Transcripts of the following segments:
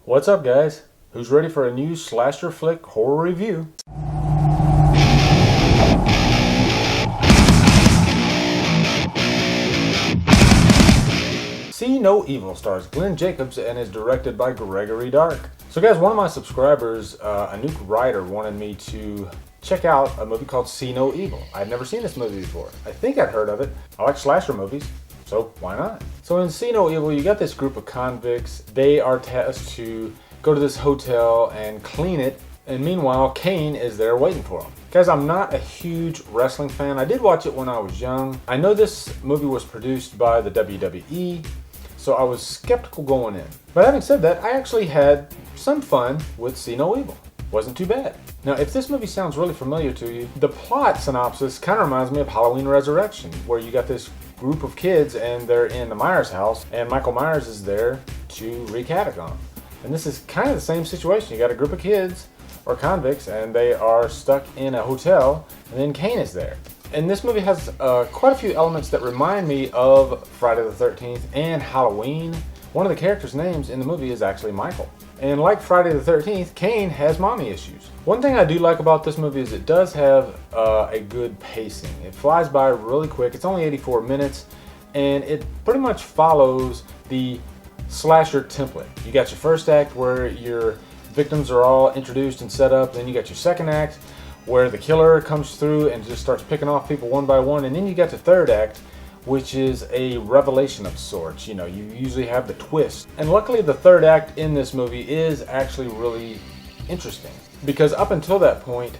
What's up, guys? Who's ready for a new slasher flick horror review? See No Evil stars Glenn Jacobs and is directed by Gregory Dark. So guys, one of my subscribers, Anouk Ryder, wanted me to check out a movie called See No Evil. I'd never seen this movie before. I think I'd heard of it. I like slasher movies, so why not? So in See No Evil, you got this group of convicts. They are tasked to go to this hotel and clean it, and meanwhile Kane is there waiting for them. Guys, I'm not a huge wrestling fan. I did watch it when I was young. I know this movie was produced by the WWE, so I was skeptical going in. But having said that, I actually had some fun with See No Evil. Wasn't too bad. Now, if this movie sounds really familiar to you, the plot synopsis kind of reminds me of Halloween Resurrection, where you got this group of kids and they're in the Myers house, and Michael Myers is there to wreak havoc on them. And this is kind of the same situation. You got a group of kids or convicts and they are stuck in a hotel, and then Kane is there. And this movie has quite a few elements that remind me of Friday the 13th and Halloween. One of the characters' names in the movie is actually Michael. And like Friday the 13th, Kane has mommy issues. One thing I do like about this movie is it does have a good pacing. It flies by really quick. It's only 84 minutes, and it pretty much follows the slasher template. You got your first act where your victims are all introduced and set up. Then you got your second act where the killer comes through and just starts picking off people one by one. And then you got the third act, which is a revelation of sorts. You know, you usually have the twist. And luckily the third act in this movie is actually really interesting, because up until that point,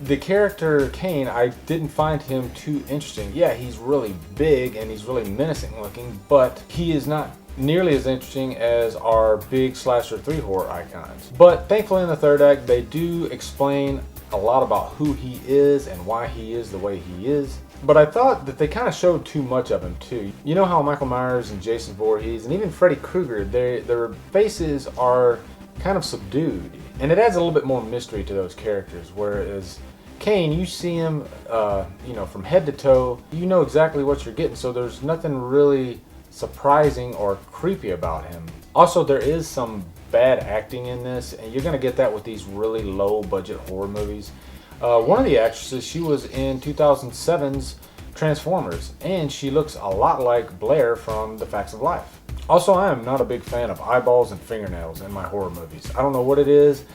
the character Kane, I didn't find him too interesting. Yeah, he's really big and he's really menacing looking, but he is not nearly as interesting as our big slasher 3 horror icons. But thankfully in the third act, they do explain a lot about who he is and why he is the way he is. But I thought that they kind of showed too much of him too. You know how Michael Myers and Jason Voorhees and even Freddy Krueger, their faces are kind of subdued. And it adds a little bit more mystery to those characters, whereas Kane, you see him from head to toe, you know exactly what you're getting, so there's nothing really surprising or creepy about him. Also, there is some bad acting in this, and you're going to get that with these really low budget horror movies. One of the actresses, she was in 2007's Transformers, and she looks a lot like Blair from The Facts of Life. Also, I am not a big fan of eyeballs and fingernails in my horror movies. I don't know what it is,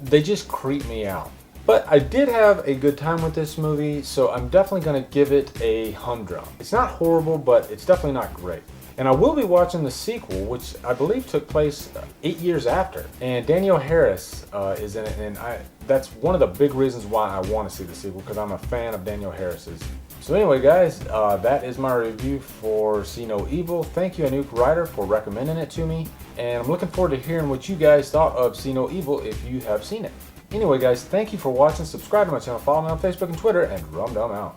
they just creep me out. But I did have a good time with this movie, so I'm definitely going to give it a Humdrum. It's not horrible, but it's definitely not great. And I will be watching the sequel, which I believe took place 8 years after. And Danielle Harris is in it, and that's one of the big reasons why I want to see the sequel, because I'm a fan of Danielle Harris's. So anyway, guys, that is my review for See No Evil. Thank you, Anouk Ryder, for recommending it to me. And I'm looking forward to hearing what you guys thought of See No Evil if you have seen it. Anyway, guys, thank you for watching. Subscribe to my channel, follow me on Facebook and Twitter, and Humdrum out.